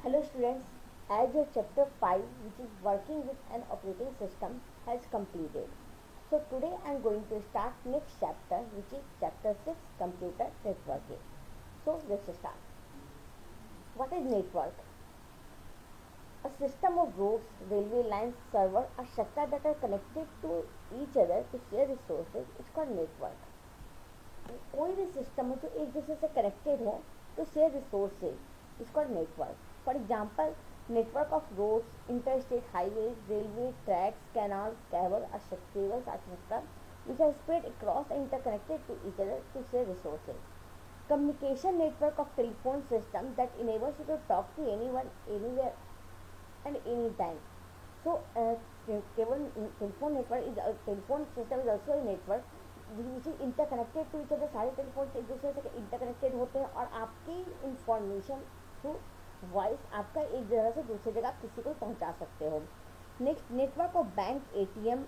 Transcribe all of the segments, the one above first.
Hello students, as your chapter 5 which is working with an operating system has completed. So today I am going to start next chapter which is chapter 6 computer networking. So let's start. What is network? A system of roads, railway lines, server or structure that are connected to each other to share resources is called network. कोई भी system हो जो एक दूसरे से connected हो to share resources is called network. For example, network of roads, interstate highways, railway tracks, canals, cables are structures which are spread across and interconnected to each other to share resources. Communication network of telephone system that enables you to talk to anyone, anywhere and anytime. So, cable telephone network is a telephone system is also a network which is interconnected to each other. सारे telephone एक दूसरे से interconnected होते हैं और आपकी information through voice आपका एक जगह से दूसरी जगह आप किसी को पहुंचा सकते हो. Next, network of bank ATM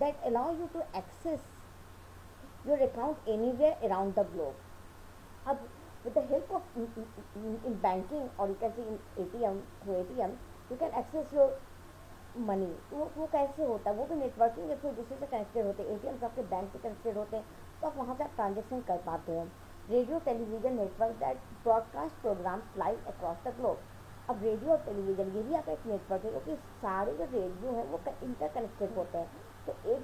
that allow you to access your account anywhere around the globe. अब with the help of in banking or you can see in ATM, through ATM you can access your money. वो कैसे होता है? वो भी networking के through दूसरे से कनेक्टेड होते हैं. एटीएम आपके बैंक से कनेक्टेड होते हैं तो आप वहाँ से आप ट्रांजेक्शन कर पाते हो. Radio television network that broadcast programs live across the globe. अब रेडियो और टेलीविजन ये भी आपका एक नेटवर्क है क्योंकि सारे जो रेडियो हैं वो इंटरकनेक्टेड होते हैं. तो एक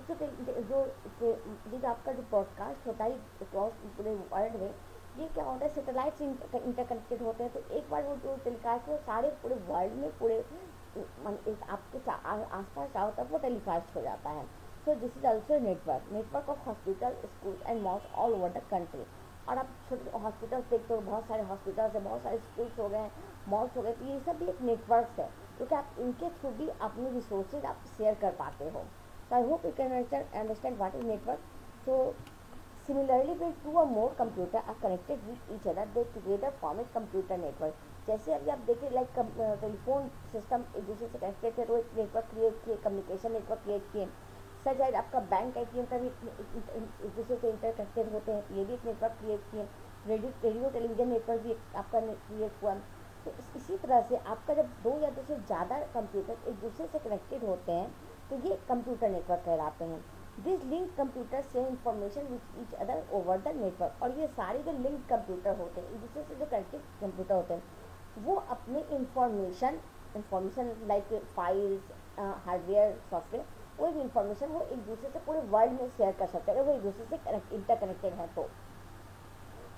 जो आपका जो ब्रॉडकास्ट होता है अक्रॉस पूरे वर्ल्ड में, ये क्या होता है, सैटेलाइट्स इंटरकनेक्टेड होते हैं. तो एक बार वो जो टेलीकास्ट वो सारे पूरे वर्ल्ड में पूरे आपके आसपास चारों तरफ वो टेलीकास्ट हो जाता है. So this is also network. Network of hospital, school and malls all over the country. और आप छोटे हॉस्पिटल्स देखते हो, बहुत सारे हॉस्पिटल्स है, बहुत सारे स्कूल्स हो गए, मॉल्स हो गए. तो ये सब भी एक नेटवर्क है क्योंकि आप इनके थ्रू भी अपने रिसोर्सेज आप शेयर कर पाते हो. So I hope you can understand what is network. So Similarly, when two or more computers are connected with each other, they together form a computer network. जैसे अभी आप देखिए लाइक टेलीफोन सिस्टम एक दूसरे से कनेक्टेड थे तो एक नेटवर्क क्रिएट किए, कम्युनिकेशन नेटवर्क क्रिएट किए. सच है आपका बैंक एटीएम का भी एक दूसरे से इंटरकनेक्टेड होते हैं, ये भी एक नेटवर्क क्रिएट किए. रेडियो टेलीविजन नेटवर्क भी आपका क्रिएट हुआ. तो इसी तरह से आपका जब दो या दो से ज़्यादा कंप्यूटर एक दूसरे से कनेक्टेड होते हैं तो ये कंप्यूटर नेटवर्क कहलाते हैं. दिस लिंक कंप्यूटर से information which each other over the network. और ये सारे जो लिंक कंप्यूटर होते हैं एक दूसरे से जो कनेक्टेड कंप्यूटर होते हैं वो अपने information like files, hardware, software, कोई भी इंफॉर्मेशन वो एक दूसरे से पूरे वर्ल्ड में शेयर कर सकते हैं अगर वो एक दूसरे से इंटरकनेक्टेड है तो.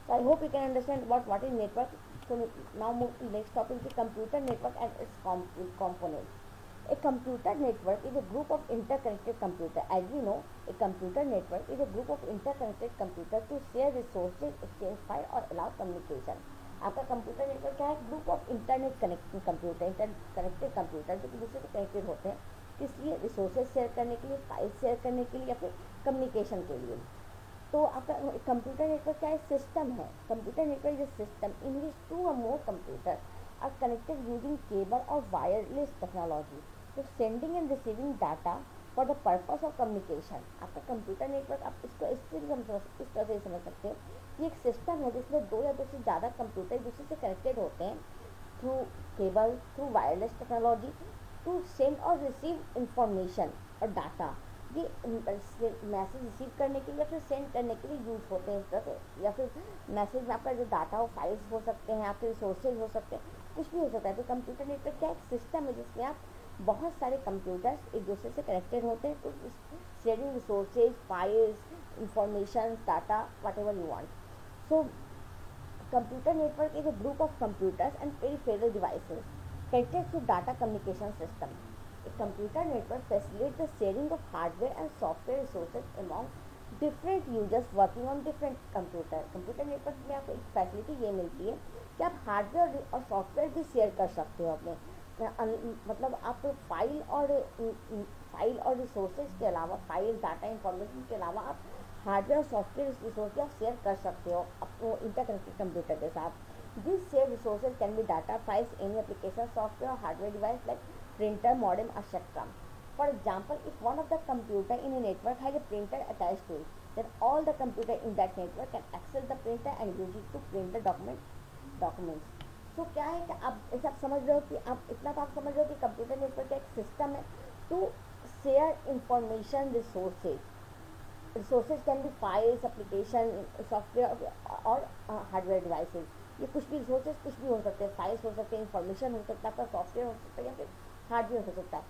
So I hope you can understand what is network. So now move to next topic, the computer network and its components. A computer network is a group of interconnected computers. As we know, a computer network is a group of interconnected computers to share resources, exchange file और allow communication. आपका computer network क्या है? Group of internet connected computer जो कि दूसरे से connected होते हैं, इसलिए रिसोर्सेज शेयर करने के लिए, फाइल शेयर करने के लिए या फिर कम्युनिकेशन के लिए. तो आपका कंप्यूटर नेटवर्क क्या है? सिस्टम है. Computer network is system in which two और more computer are connected using cable और वायरलेस टेक्नोलॉजी तो sending and receiving data for the purpose of communication. आपका कंप्यूटर नेटवर्क आप इसको इस तरह से समझ सकते हो कि एक सिस्टम है जिसमें दो या दो से ज़्यादा कंप्यूटर एक दूसरे से कनेक्टेड होते हैं through cable, through wireless technology to send और रिसीव इंफॉर्मेशन और डाटा. ये मैसेज रिसीव करने के लिए या फिर सेंड करने के लिए यूज होते हैं इस तरह से. या फिर मैसेज में आपका जो डाटा हो, फाइल्स हो सकते हैं, आपके रिसोर्सेज हो सकते हैं, कुछ भी हो सकता है. तो कंप्यूटर नेटवर्क क्या एक सिस्टम है जिसमें आप बहुत सारे कंप्यूटर्स एक दूसरे से कनेक्टेड होते हैं. तो sharing resources, files, information, data, what ever you want. So computer network is a group of computers and peripheral devices connected to data communication system. A computer network facilitates the sharing of hardware and software resources among different users working on different computer. Computer network में आपको एक facility ये मिलती है कि आप hardware और software भी शेयर कर सकते हो अपने. मतलब आप फाइल और रिसोर्सेज के अलावा, फाइल, डाटा, इंफॉर्मेशन के अलावा आप हार्डवेयर और सॉफ्टवेयर रिसोर्स आप शेयर कर सकते हो अपने इंटरकनेक्टेड कंप्यूटर के साथ. This share resources can be data files, any application, software और hardware device like printer, modem or spectrum. For example, if one of the computer in a network has a printer attached to it, then all the computer in that network can access the printer and use it to print the documents. सो क्या है कि आप ऐसा आप समझ रहे हो कि आप इतना तो आप समझ रहे हो कि कंप्यूटर नेटवर्क एक सिस्टम है to share information resources can be files application software और हार्डवेयर डिवाइसेज। ये कुछ भी रिसोर्सेज कुछ भी हो सकते हैं, फाइल्स हो सकते हैं, इंफॉर्मेशन हो सकता है, आपका सॉफ्टवेयर हो सकता है या फिर हार्डवेयर हो सकता है।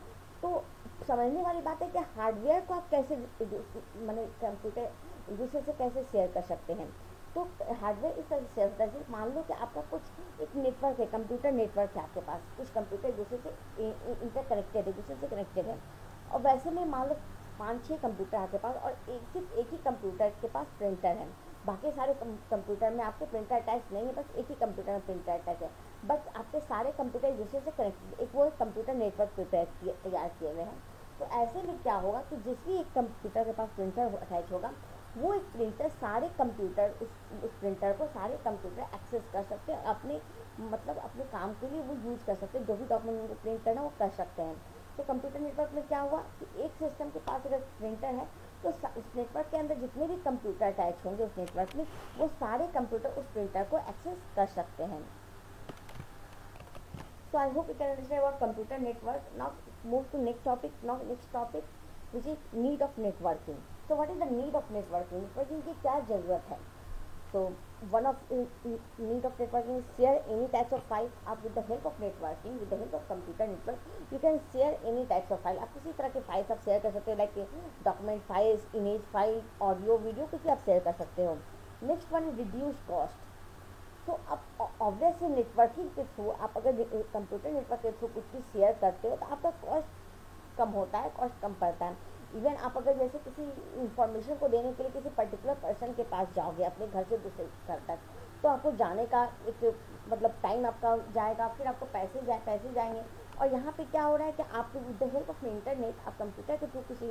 तो समझने वाली बात है कि हार्डवेयर को आप कैसे मैंने कंप्यूटर एक दूसरे से कैसे शेयर कर सकते हैं। तो हार्डवेयर इस तरह से शेयर करते हैं, मान लो कि आपका कुछ एक नेटवर्क है, कंप्यूटर नेटवर्क है आपके पास, कुछ कंप्यूटर एक दूसरे से इंटरकनेक्टेड है, दूसरे से कनेक्टेड है। और वैसे में मान लो 5-6 कंप्यूटर आपके पास और सिर्फ एक ही कंप्यूटर के पास प्रिंटर है, बाकी सारे कंप्यूटर में आपके प्रिंटर अटैच नहीं है, बस एक ही कंप्यूटर में प्रिंटर अटैच है। बट आपके सारे कंप्यूटर एक दूसरे से कनेक्टेड, एक वो कंप्यूटर नेटवर्क तैयार किए हुए हैं। तो ऐसे में क्या होगा कि जिस भी एक कंप्यूटर के पास प्रिंटर अटैच होगा, वो एक प्रिंटर सारे कंप्यूटर उस प्रिंटर को सारे कंप्यूटर एक्सेस कर सकते हैं, अपने मतलब अपने काम के लिए वो यूज़ कर सकते हैं, जो भी डॉक्यूमेंट उनको प्रिंट करना वो कर सकते हैं। तो कंप्यूटर नेटवर्क में क्या हुआ कि एक सिस्टम के पास अगर प्रिंटर है तो उस नेटवर्क के अंदर जितने भी कंप्यूटर अटैच होंगे उस नेटवर्क में, वो सारे कंप्यूटर उस प्रिंटर को एक्सेस कर सकते हैं। So I hope you can understand about computer network. Now move to next topic. Now next topic which is need of networking. So what is the need of networking? Networking की क्या ज़रूरत है? So one of need of networking is share any types of file. आप with the help of networking, with the help of computer network, you can share any types of file. आप किसी तरह के files आप share कर सकते हो, like document files, image file, audio, video, कुछ भी आप शेयर कर सकते हो। Next one is reduce cost. तो अब ऑब्वियसली नेटवर्किंग के थ्रू आप अगर कंप्यूटर नेटवर्क के थ्रू कुछ भी शेयर करते हो तो आपका कॉस्ट कम होता है, कॉस्ट कम पड़ता है। इवन आप अगर जैसे किसी इंफॉर्मेशन को देने के लिए किसी पर्टिकुलर पर्सन के पास जाओगे अपने घर से दूसरे घर तक, तो आपको जाने का एक मतलब टाइम आपका जाएगा, फिर आपको पैसे जाएंगे। और यहाँ पे क्या हो रहा है कि आप with the help of internet आप कंप्यूटर के थ्रू किसी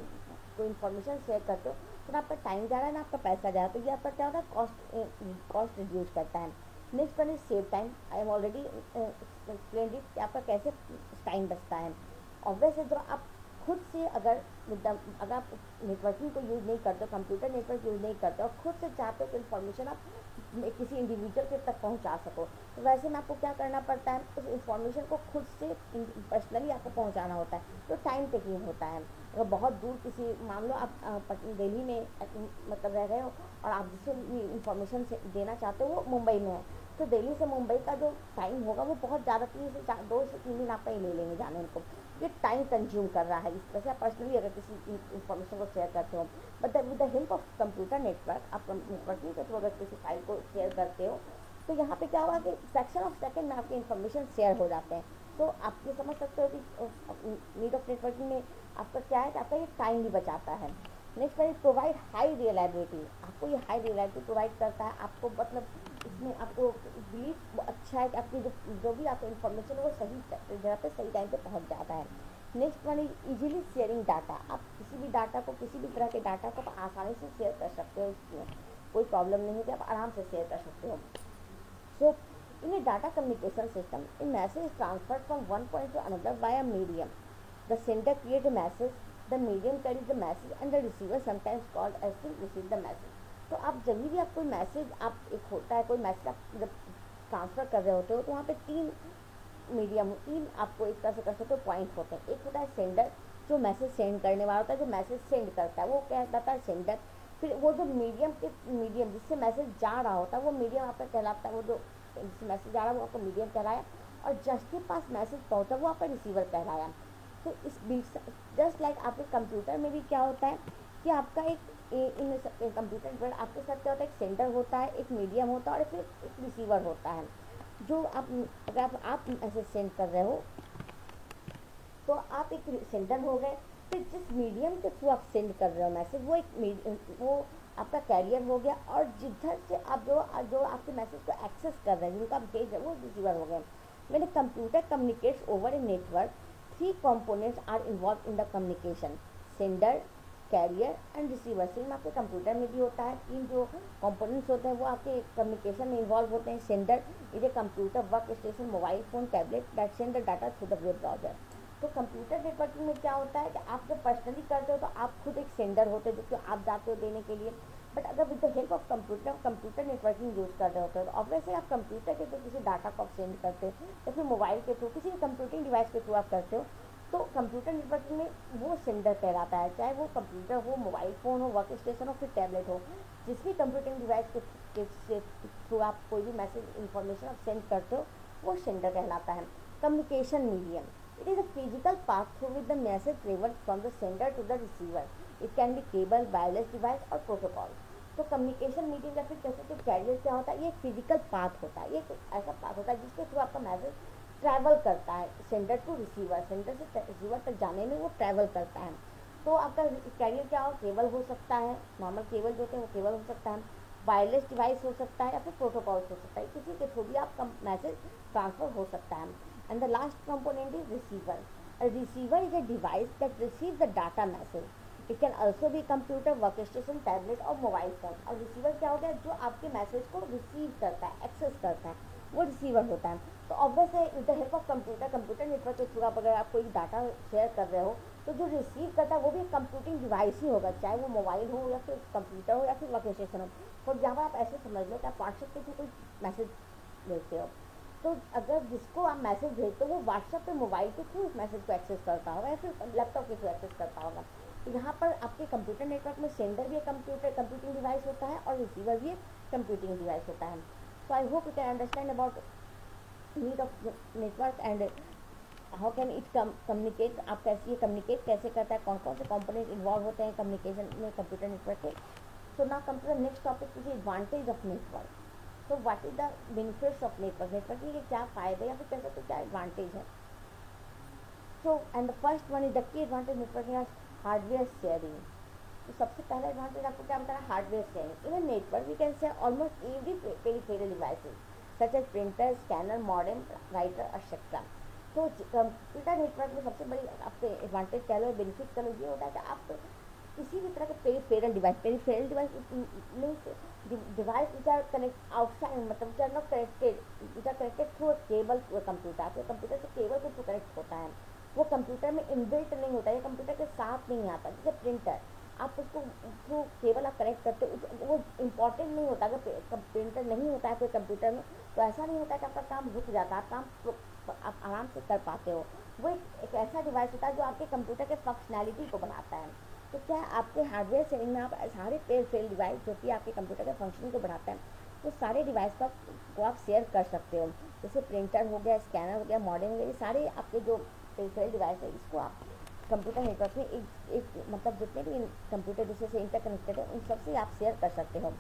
को इन्फॉर्मेशन शेयर करते हो, तो ना आपका टाइम जा रहा है ना आपका पैसा जा रहा है। तो ये आपका क्या होता है, कॉस्ट रिड्यूस करता है। Next one is save time. I am already explain it कि आपका कैसे टाइम बचता है। ऑब्वियसली जो आप खुद से अगर आप नेटवर्किंग को यूज़ नहीं करते हो, कंप्यूटर नेटवर्क यूज़ नहीं करते हो, खुद से चाहते हो कि इन्फॉर्मेशन आप किसी इंडिविजुअल के तक पहुंचा सको, तो वैसे में आपको क्या करना पड़ता है, उस इन्फॉर्मेशन को खुद से पर्सनली आपको पहुंचाना होता है, तो टाइम टेकिंग होता है। अगर बहुत दूर किसी मान लो आप दिल्ली में मतलब रह रहे हो और आप जिससे इन्फॉर्मेशन देना चाहते हो वो मुंबई में है, तो दिल्ली से मुंबई का जो टाइम होगा वो बहुत ज़्यादा 2 से 3 दिन आपका ही ले लेंगे जाने को। ये टाइम कंज्यूम कर रहा है। इस तरह से आप पर्सनली अगर किसी इन्फॉर्मेशन को शेयर करते हो, but with the help of computer network आप नेटवर्किंग के थ्रू अगर किसी फाइल को शेयर करते हो, तो यहाँ पे क्या होगा कि फ्रैक्शन ऑफ सेकंड में आपके इन्फॉर्मेशन शेयर हो जाते हैं। तो आप ये समझ सकते हो कि नीड ऑफ नेटवर्किंग में आपका क्या है कि आपका ये टाइम भी बचाता है। Next one is provide high reliability. आपको ये हाई रिलायबिलिटी प्रोवाइड करता है, आपको मतलब इसमें आपको बिलीव अच्छा है कि आपकी जो भी आपको इन्फॉर्मेशन वो सही जगह पे सही टाइम पे पहुंच जाता है। Next one is easily sharing data. आप किसी भी डाटा को, किसी भी तरह के डाटा को आप आसानी से शेयर कर सकते हो, इसमें कोई प्रॉब्लम नहीं है कि आप आराम से शेयर कर सकते हो। So in a data communication system, a message is transferred from one point to another by a medium. The sender create a message, the medium carries the message and the receiver sometimes called as to receive the message. तो आप जब भी आप कोई message आप एक होता है, कोई मैसेज आप जब ट्रांसफ़र कर रहे होते हो, तो वहाँ पे 3 मीडियम, 3 आपको एक तरह से कर सकते हो पॉइंट होते हैं। एक होता है सेंडर, जो मैसेज सेंड करने वाला होता है, जो मैसेज सेंड करता है वो क्या कहलाता है, सेंडर। फिर वो जो मीडियम जिससे मैसेज जा रहा होता है वो मीडियम आपका कहलाता है, वो जो जिससे मैसेज जा रहा है वो आपका मीडियम कहलाया, और जिसके पास मैसेज पहुँचा वो आपका रिसीवर कहलाया। तो इस बीच जस्ट लाइक आपके कंप्यूटर में भी क्या होता है कि आपका इन कंप्यूटर पर आपके साथ क्या होता है, एक सेंडर होता है, एक मीडियम होता है और फिर एक रिसीवर होता है। जो अगर आप मैसेज सेंड कर रहे हो तो आप एक सेंडर हो गए, फिर जिस मीडियम के थ्रू आप सेंड कर रहे हो मैसेज वो आपका कैरियर हो गया, और जिधर से आप जो आपके मैसेज को एक्सेस कर रहे हैं, जिनको आप भेज रहे हो वो रिसीवर हो गए। When a computer communicates over a network, 3 components are involved in the communication: sender, carrier and receiver. Same आपके कंप्यूटर में भी होता है, 3 जो कंपोनेंट्स होते हैं वो आपके कम्युनिकेशन में इन्वॉल्व होते हैं। Sender is a computer, work station, mobile phone, tablet that send the data through the web browser. तो कंप्यूटर नेटवर्किंग में क्या होता है कि आप जब पर्सनली करते हो तो आप खुद एक सेंडर होते हो, जो कि आप जाते हो देने के लिए, बट अगर with the help of computer networking use कर रहे होते हो तो ऑब्वियसली आप कंप्यूटर के थ्रू किसी डाटा को आप सेंड करते हो या फिर मोबाइल के थ्रू किसी भी कंप्यूटिंग डिवाइस के थ्रू आप करते हो, तो कंप्यूटर नेटवर्किंग में वो सेंडर कहलाता है, चाहे वो कंप्यूटर हो, मोबाइल फ़ोन हो, वर्क स्टेशन हो, फिर टैबलेट हो, जिस भी कंप्यूटिंग डिवाइस के थ्रू आप कोई भी मैसेज इन्फॉर्मेशन आप सेंड करते हो वो सेंडर कहलाता है। Communication medium, it is a physical path through with the message travel from the sender to the receiver. It can be cable, wireless device और प्रोटोकॉल। तो कम्युनिकेशन मीडियम या फिर कह सकते हो कैरियर क्या होता है, ये फिजिकल पाथ होता है, ये ऐसा पाथ होता है जिसके थ्रू आपका मैसेज ट्रैवल करता है सेंडर टू रिसीवर, सेंडर से रिसीवर तक जाने में वो ट्रैवल करता है। तो आपका कैरियर क्या हो, केबल हो सकता है, नॉर्मल केबल जो होते हैं वो केबल हो सकता है, वायरलेस डिवाइस हो सकता है या फिर प्रोटोकॉल्स हो सकता है, किसी के थ्रू भी आपका मैसेज ट्रांसफर हो सकता है। And the last component is receiver. A receiver is a device that receives the data message. It can also be computer, workstation, tablet और मोबाइल फ़ोन। और रिसीवर क्या होता है, जो आपके मैसेज को रिसीव करता है, एक्सेस करता है, वो रिसीवर होता है। तो ऑब्वियस है with the help of computer network के थ्रू आप अगर आप कोई डाटा शेयर कर रहे हो तो जो रिसीव करता है वो भी कंप्यूटिंग डिवाइस ही होगा, चाहे वो मोबाइल हो या फिर कंप्यूटर हो या फिर वर्कस्टेशन हो। फॉर एग्जाम्पल आप ऐसे समझ लो कि आप व्हाट्सएप के थ्रू कोई मैसेज भेजते हो, तो अगर जिसको आप मैसेज भेजते हो वो व्हाट्सएप पे मोबाइल के थ्रू उस मैसेज को एक्सेस करता होगा या फिर लैपटॉप के थ्रू एक्सेस करता होगा। तो यहाँ पर आपके कंप्यूटर नेटवर्क में सेंडर भी एक कंप्यूटिंग डिवाइस होता है और रिसीवर भी एक कंप्यूटिंग डिवाइस होता है। So I hope you can understand about need of network and how can it communicate, आप कैसे ये कम्युनिकेट कैसे करता है, कौन कौन से कंपोनेंट इन्वॉल्व होते हैं कम्युनिकेशन में कंप्यूटर नेटवर्क के। So now come to the next topic which is advantage of network. तो what is the benefits of network, networking के क्या फ़ायदे या फिर कैसे तो क्या एडवांटेज है। So and the first one is the key advantage networking as hardware sharing. तो सबसे पहला एडवांटेज आपको क्या बताना, hardware sharing. In a network we can share almost every peripheral devices such as printer, scanner, modem, writer etcetera. तो computer network में सबसे बड़ी आपके एडवांटेज कह लो, बेनिफिट कह लो, ये होता है कि आप किसी भी तरह के peripheral device means device which are connect outside, मतलब which are not connected, which are connected through cable to computer. आपके कंप्यूटर से केबल के थ्रू कनेक्ट होता है, वो कंप्यूटर में इनबिल्ट नहीं होता है, कंप्यूटर के साथ नहीं आता। जैसे प्रिंटर आप उसको थ्रू केबल आप कनेक्ट करते हो, वो इंपॉर्टेंट नहीं होता। अगर प्रिंटर नहीं होता है कोई कंप्यूटर में तो ऐसा नहीं होता कि आपका काम रुक जाता है, आप काम आप आराम से कर पाते हो। वो एक ऐसा डिवाइस होता है जो आपके कंप्यूटर के फंक्शनैलिटी को बनाता है। तो क्या आपके हार्डवेयर शेयरिंग में आप सारे पेरिफेरल डिवाइस जो कि आपके कंप्यूटर के फंक्शन को बढ़ाता है तो सारे डिवाइस को आप शेयर कर सकते हो। जैसे प्रिंटर हो गया, स्कैनर हो गया, मॉडेम हो गया, ये सारे आपके जो पेरिफेरल डिवाइस है इसको आप कंप्यूटर नेटवर्क में एक मतलब जितने भी कंप्यूटर दूसरे से इंटरकनेक्टेड है उन सबसे आप शेयर कर सकते हो।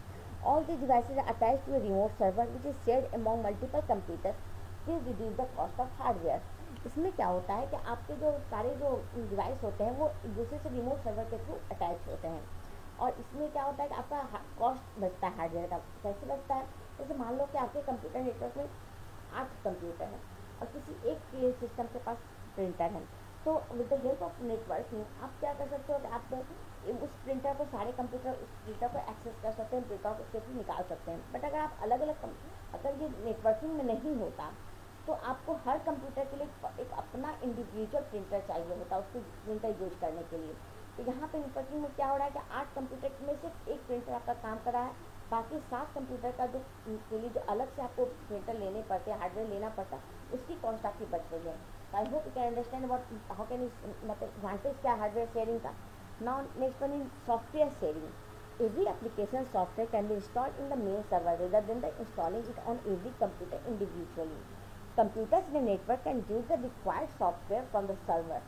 All the devices are attached to a remote server which is shared among multiple computer, this reduce the cost of hardware. इसमें क्या होता है कि आपके जो सारे जो डिवाइस होते हैं वो एक दूसरे से रिमोट सर्वर के थ्रू अटैच होते हैं, और इसमें क्या होता है कि आपका कॉस्ट बचता है हार्डवेयर का। कैसे बचता है, जैसे मान लो कि आपके कंप्यूटर नेटवर्क में 8 कंप्यूटर हैं और किसी एक सिस्टम के पास प्रिंटर है, तो with the help of networking आप क्या कर सकते हो कि आप उस प्रिंटर को सारे कंप्यूटर उस प्रिंटर को एक्सेस कर सकते हैं, प्रिंट आउट उसके थ्रू निकाल सकते हैं। बट अगर आप अलग अलग अगर ये नेटवर्किंग में नहीं होता तो आपको हर कंप्यूटर के लिए एक अपना इंडिविजुअल प्रिंटर चाहिए होता उसको प्रिंटर यूज करने के लिए। तो यहाँ पे नेटवर्किंग में क्या हो रहा है कि 8 कंप्यूटर में सिर्फ एक प्रिंटर आपका काम कर रहा है, बाकी 7 कंप्यूटर का जो के लिए जो अलग से आपको प्रिंटर लेने पड़ते हैं, हार्डवेयर लेना पड़ता है, उसकी कॉस्ट आपकी बच रही है। आई hope you can understand about how can मतलब एडवांटेज क्या है हार्डवेयर शेयरिंग का। Now next one is software sharing. Every application software can be installed in the main server rather than the installing it on every computer individually. Computers in a network can use the required software from the server.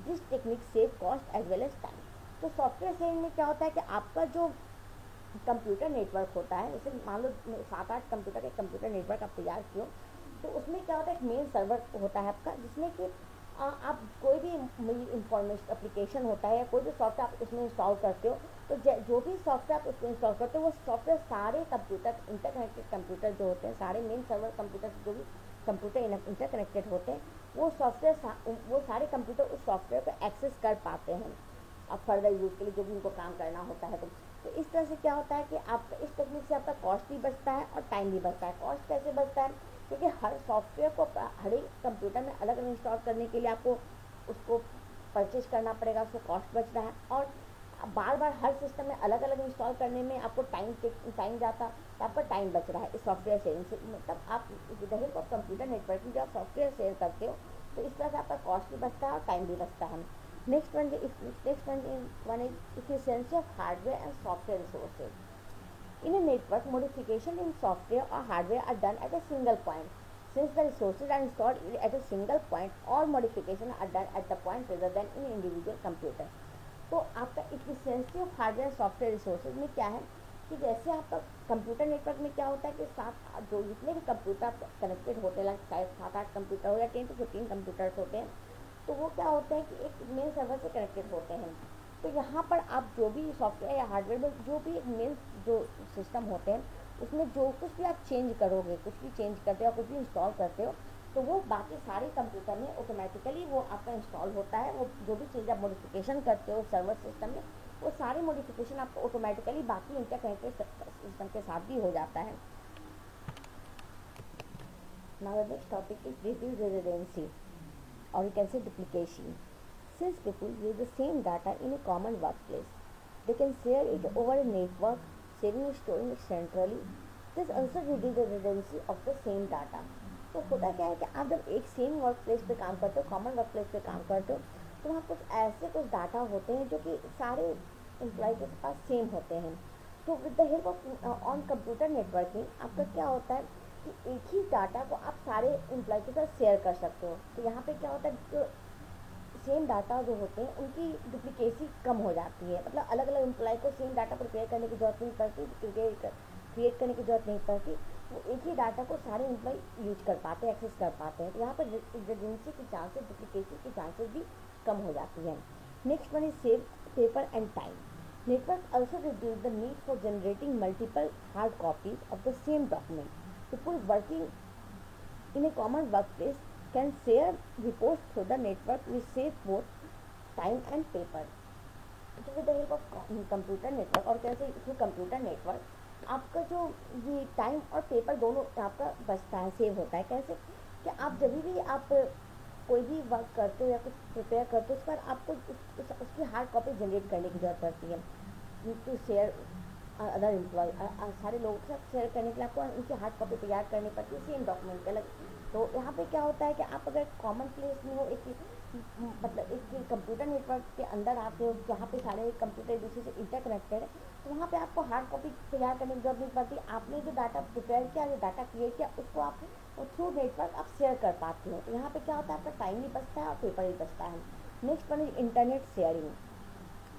This technique save cost as well as time. तो software sharing में क्या होता है कि आपका जो computer network होता है, जैसे मान लो 7-8 कंप्यूटर एक कंप्यूटर नेटवर्क आप तैयार किए, तो उसमें क्या होता है एक मेन सर्वर होता है आपका, जिसमें कि आप कोई भी इंफॉर्मेशन एप्लीकेशन होता है या कोई भी सॉफ्टवेयर आप उसमें इंस्टॉल करते हो, तो जो भी सॉफ्टवेयर आप उसमें इंस्टॉल करते हो वो सॉफ्टवेयर सारे कंप्यूटर इंटरकनेक्टेड कंप्यूटर जो होते हैं, सारे मेन सर्वर कंप्यूटर जो भी कंप्यूटर इंटरकनेक्टेड होते हैं, वो सॉफ्टवेयर वो सारे कंप्यूटर उस सॉफ्टवेयर को एक्सेस कर पाते हैं अब फर्दर यूज़ के लिए जो भी उनको काम करना होता है। तो इस तरह से क्या होता है कि आपका इस टेक्निक से आपका कॉस्ट भी बचता है और टाइम भी बचता है। कॉस्ट कैसे बचता है, क्योंकि हर सॉफ्टवेयर को हर एक कंप्यूटर में अलग अलग इंस्टॉल करने के लिए आपको उसको परचेज करना पड़ेगा, उसको कॉस्ट बच रहा है। और बार बार हर सिस्टम में अलग अलग इंस्टॉल करने में आपको टाइम जाता, तो आपका टाइम बच रहा है इस सॉफ्टवेयर शेयरिंग से। मतलब आप with the help of computer network में जब आप सॉफ्टवेयर शेयर करते हो तो इस तरह से आपका कॉस्ट भी बचता है और टाइम भी बचता है। Next one is efficiency of hardware and software resources. In a network, modification in software or hardware are done at a single point. Since the resources are installed at a single point, all modifications are done at the point rather than in individual computer. तो आपका efficiency of hardware software resources में क्या है कि जैसे आपका computer network में क्या होता है कि सात जो जितने भी कंप्यूटर कनेक्टेड होते हैं, शायद 7-8 कंप्यूटर हो या 10 to 15 कंप्यूटर्स होते हैं, तो वो क्या होते हैं कि एक मेन सर्वर से कनेक्टेड होते हैं। तो यहाँ पर आप जो भी सॉफ्टवेयर या हार्डवेयर में जो भी एक मेन जो सिस्टम होते हैं उसमें जो कुछ भी आप चेंज करोगे, कुछ भी चेंज करते हो, कुछ भी इंस्टॉल करते हो, तो वो बाकी सारे कंप्यूटर में ऑटोमेटिकली वो आपका इंस्टॉल होता है। वो जो भी चीज़ आप मॉडिफिकेशन करते हो सर्वर सिस्टम में, वो सारे मॉडिफिकेशन आपको ऑटोमेटिकली बाकी इंटरकनेक्टेड सिस्टम के साथ भी हो जाता है। Now the next topic is reduce redundancy, or you can say duplication. Since people use the same data in a common workplace, they can share it over a network, saving and storing it centrally. This also reduces the redundancy of the same data. तो होता क्या है कि आप जब एक same work place पे काम करते हो, कॉमन वर्क प्लेस पे काम करते हो, तो वहाँ कुछ डाटा होते हैं जो कि सारे एम्प्लॉय के पास सेम होते हैं। तो with the help of on computer networking आपका क्या होता है कि एक ही डाटा को आप सारे एम्प्लॉय के साथ शेयर कर सकते हो। तो यहाँ पे क्या होता है, जो सेम डाटा जो होते हैं उनकी डुप्लीकेसी कम हो जाती है। मतलब अलग अलग एम्प्लॉय को सेम डाटा प्रिपेयर करने की जरूरत नहीं पड़ती, क्रिएट करने की जरूरत नहीं पड़ती। वो एक ही डाटा को सारे एम्प्लॉय यूज कर पाते हैं, एक्सेस कर पाते हैं। तो यहाँ पर रिडंडेंसी की चांसेस, डुप्लीकेसी की चांसेस भी कम हो जाती है। Next one is save paper and time. Network also reduce the need for generating multiple hard copies of the same document. People working in a common workplace can share reports through the network which saves both time and paper. So with the help of computer network और कैसे through computer network आपका जो ये time और paper दोनों आपका बचता है, सेव होता है। कैसे कि आप जब भी आप कोई भी वर्क करते हो या कुछ प्रिपेयर करते हो उस पर आपको उसकी हार्ड कॉपी जनरेट करने की जरूरत पड़ती है टू शेयर अदर एम्प्लॉय। सारे लोगों के साथ शेयर करने के लिए आपको उनकी हार्ड कॉपी तैयार करनी पड़ती है सेम डॉक्यूमेंट के अलग। तो यहाँ पे क्या होता है कि आप अगर कॉमन प्लेस में हो, एक मतलब एक कंप्यूटर नेटवर्क के अंदर आते हो जहाँ पे सारे कंप्यूटर एक दूसरे से इंटरकनेक्टेड है, तो वहाँ पे आपको हार्ड कॉपी तैयार करने की जरूरत नहीं पड़ती। आपने जो डाटा प्रिपेयर किया, जो डाटा क्रिएट किया, उसको आप थ्रू नेटवर्क आप शेयर कर पाते हो। तो यहाँ पे क्या होता है, आपका टाइम भी बचता है और पेपर भी बचता है। Next one is internet sharing.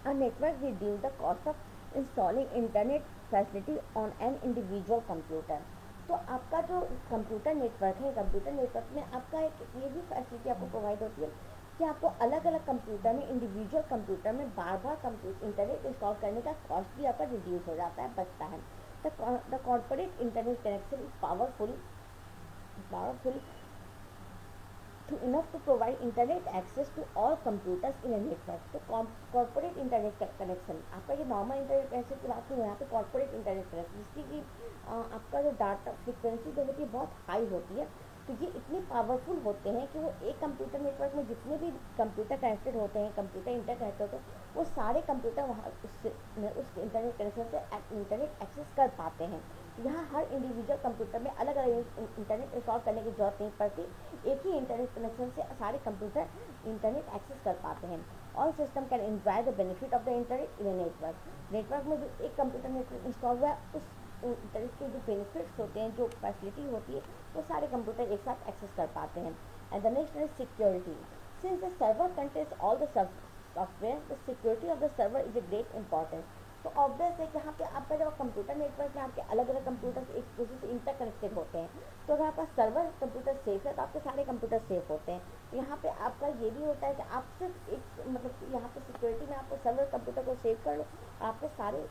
A network reduce the cost of installing internet facility on an individual computer. तो आपका जो कंप्यूटर नेटवर्क है, कंप्यूटर नेटवर्क में आपका एक ये भी फैसिलिटी आपको प्रोवाइड होती है कि आपको अलग अलग कंप्यूटर में, इंडिविजुअल कंप्यूटर में बार बार इंटरनेट इंस्टॉल करने का कॉस्ट भी आपका रिड्यूस हो जाता है, बचता है। The corporate internet connection is powerful enough to provide internet access to all computers in a network. तो कॉर्पोरेट इंटरनेट कनेक्शन, आपका ये नॉर्मल इंटरनेट कनेक्शन की बात करूँ, यहाँ पे कॉर्पोरेट इंटरनेट कनेक्शन जिसकी कि आपका जो डाटा फ्रिक्वेंसी जो होती है बहुत हाई होती है। तो ये इतने पावरफुल होते हैं कि वो एक कंप्यूटर नेटवर्क में जितने भी कंप्यूटर कनेक्टेड होते हैं, कंप्यूटर इंटरकनेक्ट होते हैं, वो सारे कंप्यूटर वहाँ उस इंटरनेट कनेक्शन से इंटरनेट एक्सेस कर पाते हैं। यहाँ हर इंडिविजुअल कंप्यूटर में अलग अलग इंटरनेट इंस्टॉल करने की जरूरत नहीं पड़ती, एक ही इंटरनेट कनेक्शन से सारे कंप्यूटर इंटरनेट एक्सेस कर पाते हैं। All system can enjoy the benefit of the internet in a network में जो एक कंप्यूटर नेटवर्क इंस्टॉल हुआ है उस इंटरनेट के जो बेनिफिट्स होते हैं, जो फैसिलिटी होती है, वो सारे कंप्यूटर एक साथ एक्सेस कर पाते हैं। And the next is security. Since the server contains all the software, the security of the server is a great importance. तो ऑब्वियस है कि यहाँ पे आपका जब कंप्यूटर नेटवर्क में आपके अलग अलग कंप्यूटर्स एक दूसरे से इंटरकनेक्टेड होते हैं, तो अगर आपका सर्वर कंप्यूटर सेफ है तो आपके सारे कंप्यूटर सेफ होते हैं। तो यहाँ पे आपका ये भी होता है कि आप सिर्फ एक मतलब यहाँ पे सिक्योरिटी में आपको सर्वर कंप्यूटर को सेव कर लो, आपके सारे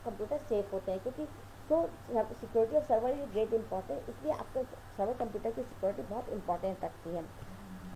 कंप्यूटर सेफ होते हैं। क्योंकि तो security of server is great important, इसलिए आपके सर्वर कंप्यूटर की सिक्योरिटी बहुत इंपॉर्टेंट रखती है।